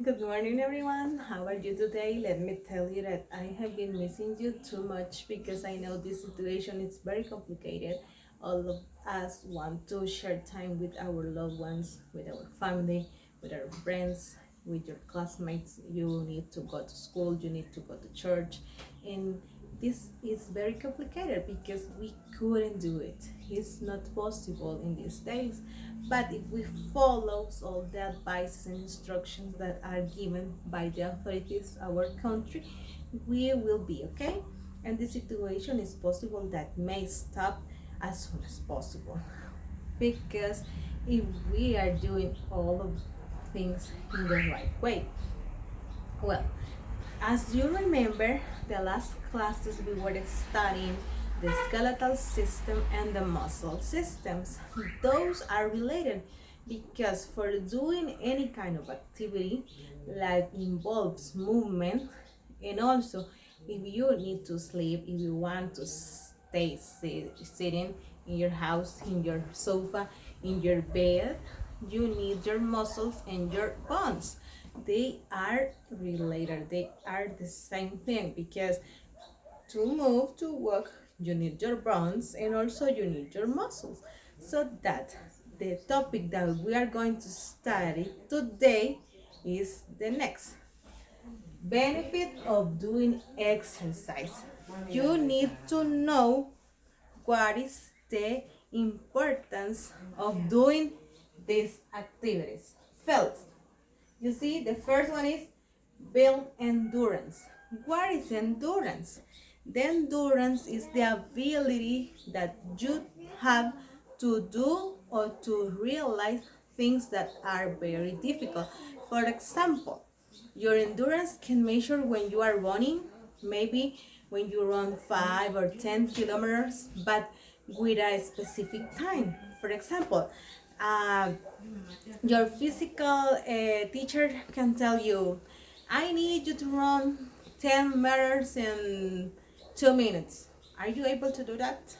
Good morning, everyone. How are you today? Let me tell you that I have been missing you too much because I know this situation is very complicated. All of us want to share time with our loved ones, with our family, with our friends, with your classmates. You need to go to school, you need to go to church, and this is very complicated because we couldn't do it. It's not possible in these days. But if we follow all the advices and instructions that are given by the authorities our country, we will be okay. And the situation is possible that may stop as soon as possible. Because if we are doing all of things in the right way. Well, as you remember, the last classes we were studying the skeletal system and the muscle systems. Those are related because for doing any kind of activity like involves movement, and also if you need to sleep, if you want to stay sitting in your house, in your sofa, in your bed, you need your muscles and your bones. They are related, they are the same thing because to move, to walk, you need your bones and also you need your muscles. So that the topic that we are going to study today is the next benefit of doing exercise. You need to know what is the importance of doing these activities. First, you see, the first one is build endurance. What is endurance? The endurance is the ability that you have to do or to realize things that are very difficult. For example, your endurance can measure when you are running, maybe when you run 5 or 10 kilometers, but with a specific time. For example, uh, your physical teacher can tell you, I need you to run 10 meters in 2 minutes. Are you able to do that?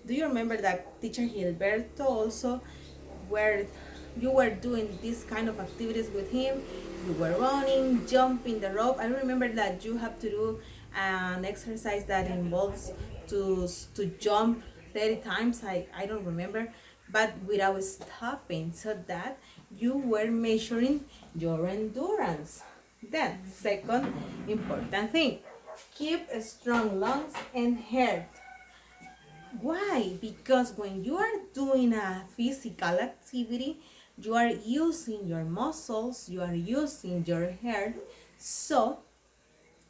Do you remember that teacher Gilberto also, where you were doing this kind of activities with him? You were running, jumping the rope. I remember that you have to do an exercise that involves to jump 30 times. I don't remember, but without stopping, so that you were measuring your endurance. Then, second important thing, keep strong lungs and heart. Why? Because when you are doing a physical activity, you are using your muscles, you are using your heart, so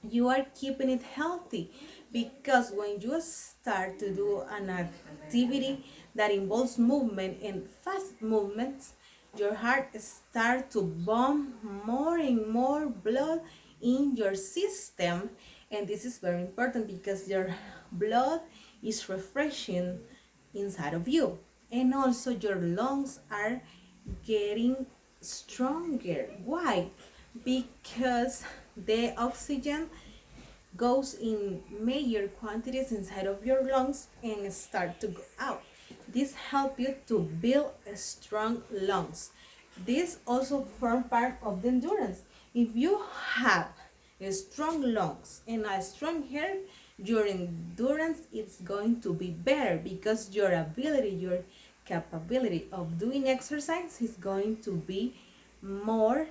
you are keeping it healthy. Because when you start to do an activity that involves movement and fast movements, your heart starts to pump more and more blood in your system, and this is very important because your blood is refreshing inside of you, and also your lungs are getting stronger. Why? Because the oxygen goes in major quantities inside of your lungs and start to go out. This helps you to build strong lungs. This also forms part of the endurance. If you have a strong lungs and a strong heart, your endurance is going to be better because your ability, your capability of doing exercise is going to be more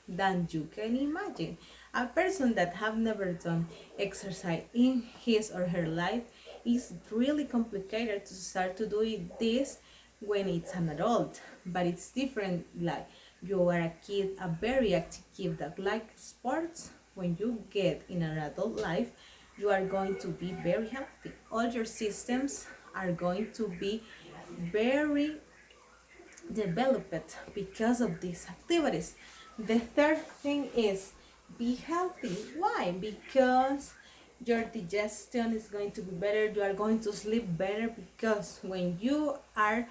than you can imagine. A person that have never done exercise in his or her life is really complicated to start to do this when it's an adult. But it's different, like you are a kid, a very active kid that like sports. When you get in an adult life, you are going to be very healthy. All your systems are going to be very developed because of these activities. The third thing is be healthy. Why? Because your digestion is going to be better, you are going to sleep better because when you are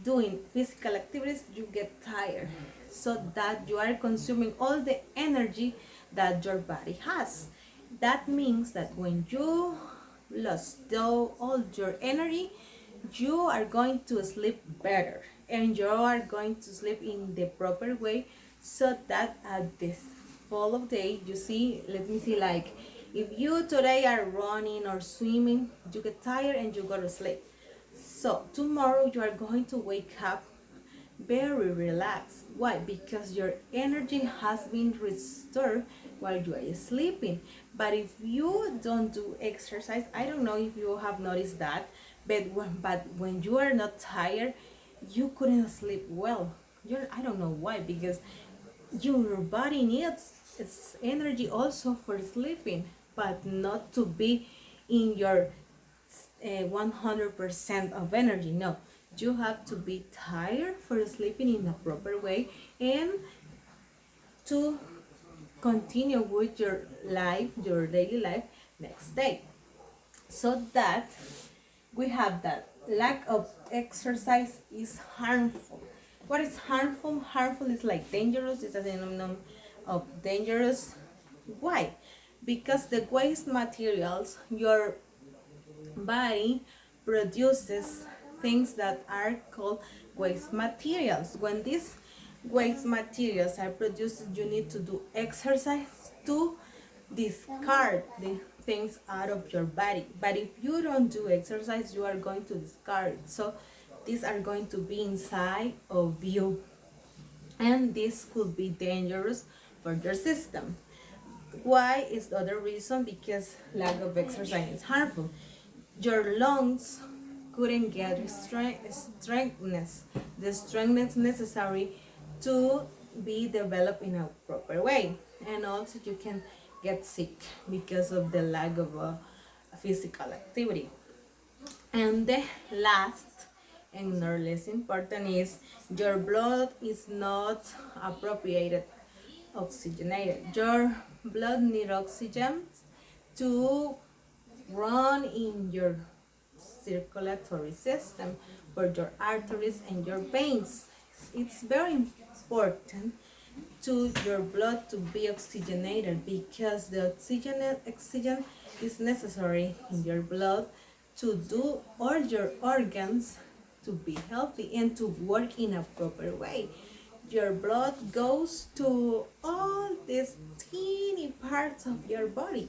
doing physical activities you get tired, so that you are consuming all the energy that your body has. That means that when you lost all your energy, you are going to sleep better and you are going to sleep in the proper way, so that at this fall of day, you see, let me see, like if you today are running or swimming, you get tired and you go to sleep. So tomorrow you are going to wake up very relaxed. Why? Because your energy has been restored while you are sleeping. But if you don't do exercise, I don't know if you have noticed that, but when you are not tired, you couldn't sleep well. I don't know why, because your body needs its energy also for sleeping, but not to be in your 100% of energy. No, you have to be tired for sleeping in a proper way and to continue with your life, your daily life next day. So that we have that lack of exercise is harmful. What is harmful? Harmful is like dangerous. It's a synonym of dangerous. Why? Because the waste materials, your body produces things that are called waste materials. When these waste materials are produced, you need to do exercise to discard the things out of your body. But if you don't do exercise, you are going to discard. So these are going to be inside of you, and this could be dangerous for your system. Why is the other reason? Because lack of exercise is harmful. Your lungs couldn't get the strengthness necessary to be developed in a proper way. And also you can get sick because of the lack of physical activity. And the last and not less important is your blood is not appropriated oxygenated. Your blood needs oxygen to run in your circulatory system for your arteries and your veins. It's very important to your blood to be oxygenated, because the oxygen is necessary in your blood to do all your organs to be healthy and to work in a proper way. Your blood goes to all these teeny parts of your body,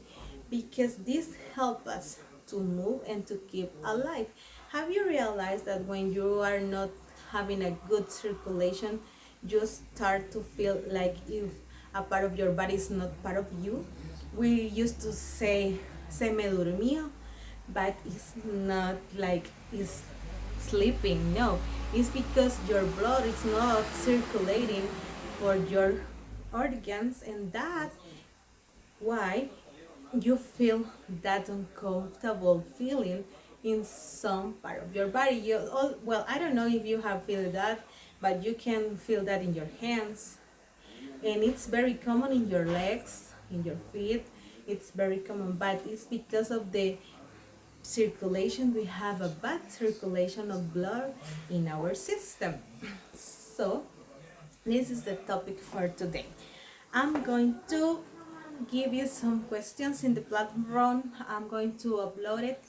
because this helps us to move and to keep alive. Have you realized that when you are not having a good circulation, you start to feel like if a part of your body is not part of you? We used to say se me durmió, but it's not like it's sleeping. No, it's because your blood is not circulating for your organs, and that why you feel that uncomfortable feeling in some part of your body. Well, I don't know if you have feel that, but you can feel that in your hands, and it's very common in your legs, in your feet. It's very common, but it's because of the circulation. We have a bad circulation of blood in our system. So this is the topic for today. I'm going to give you some questions in the platform. I'm going to upload it.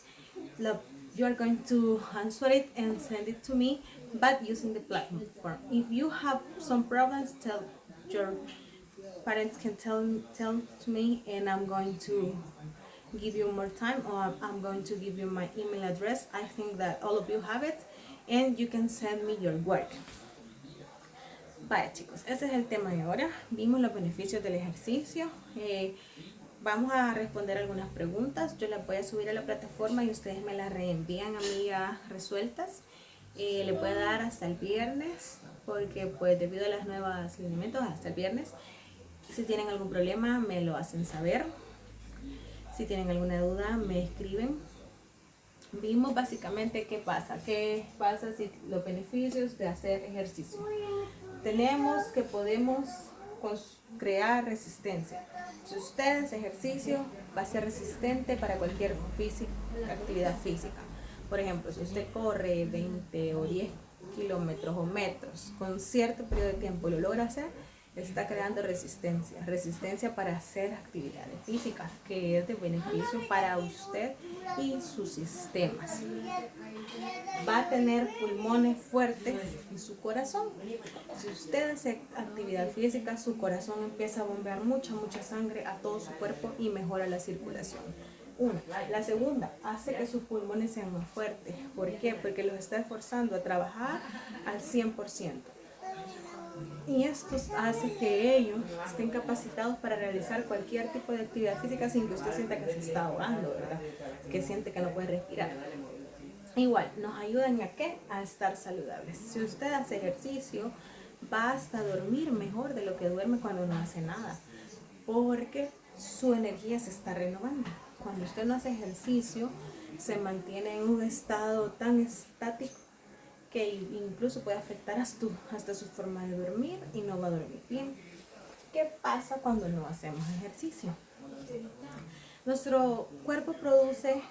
You are going to answer it and send it to me, but using the platform. If you have some problems, tell your parents can tell to me, and I'm going to give you more time, or I'm going to give you my email address. I think that all of you have it, and you can send me your work. Vaya chicos, ese es el tema de ahora. Vimos los beneficios del ejercicio. Vamos a responder algunas preguntas. Yo las voy a subir a la plataforma y ustedes me las reenvían a mí ya resueltas. Le voy a dar hasta el viernes, porque pues debido a los nuevos lineamientos, hasta el viernes. Si tienen algún problema me lo hacen saber. Si tienen alguna duda me escriben. Vimos básicamente qué pasa si los beneficios de hacer ejercicio. Tenemos que podemos crear resistencia. Si usted hace ejercicio, va a ser resistente para cualquier actividad física. Por ejemplo, si usted corre 20 o 10 kilómetros o metros con cierto periodo de tiempo, lo logra hacer, está creando resistencia, resistencia para hacer actividades físicas, que es de beneficio para usted y sus sistemas. Va a tener pulmones fuertes y su corazón. Si usted hace actividad física, su corazón empieza a bombear mucha sangre a todo su cuerpo y mejora la circulación. Una. La segunda, hace que sus pulmones sean más fuertes. ¿Por qué? Porque los está esforzando a trabajar al 100%. Y esto hace que ellos estén capacitados para realizar cualquier tipo de actividad física sin que usted sienta que se está ahogando, ¿verdad? Que siente que no puede respirar. Igual, nos ayudan a ¿qué? A estar saludables. Si usted hace ejercicio, va hasta dormir mejor de lo que duerme cuando no hace nada, porque su energía se está renovando. Cuando usted no hace ejercicio, se mantiene en un estado tan estático que incluso puede afectar hasta su forma de dormir y no va a dormir bien. ¿Qué pasa cuando no hacemos ejercicio? Nuestro cuerpo produce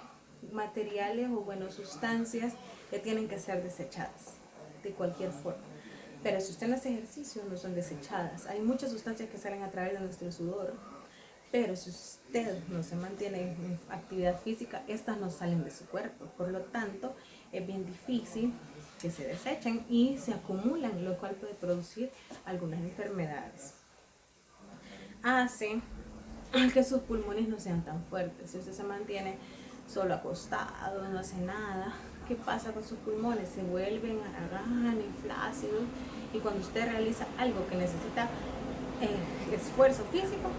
materiales o sustancias que tienen que ser desechadas de cualquier forma. Pero si usted no hace ejercicio, no son desechadas. Hay muchas sustancias que salen a través de nuestro sudor, pero si usted no se mantiene en actividad física, estas no salen de su cuerpo. Por lo tanto, es bien difícil que se desechen y se acumulan, lo cual puede producir algunas enfermedades. Hace que sus pulmones no sean tan fuertes. Si usted se mantiene solo acostado, no hace nada, ¿qué pasa con sus pulmones? Se vuelven haraganes, flácidos, y cuando usted realiza algo que necesita esfuerzo físico,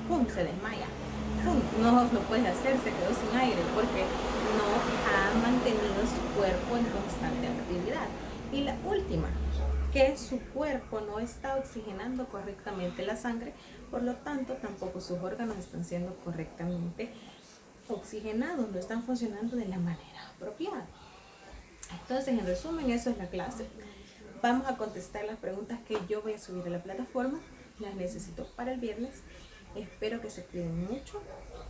¡pum!, se desmaya. ¡Pum!, no puede hacer, se quedó sin aire porque no ha mantenido su cuerpo en constante actividad. Y la última, que su cuerpo no está oxigenando correctamente la sangre, por lo tanto tampoco sus órganos están siendo correctamente oxigenados, no están funcionando de la manera apropiada. Entonces, en resumen, eso es la clase. Vamos a contestar las preguntas que yo voy a subir a la plataforma. Las necesito para el viernes. Espero que se cuiden mucho,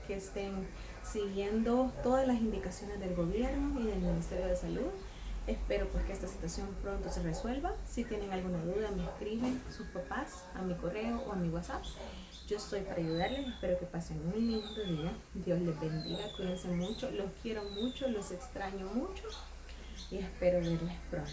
que estén siguiendo todas las indicaciones del gobierno y del Ministerio de Salud. Espero pues que esta situación pronto se resuelva. Si tienen alguna duda, me escriben sus papás a mi correo o a mi WhatsApp. Yo estoy para ayudarles. Espero que pasen un lindo día. Dios les bendiga, cuídense mucho. Los quiero mucho, los extraño mucho y espero verles pronto.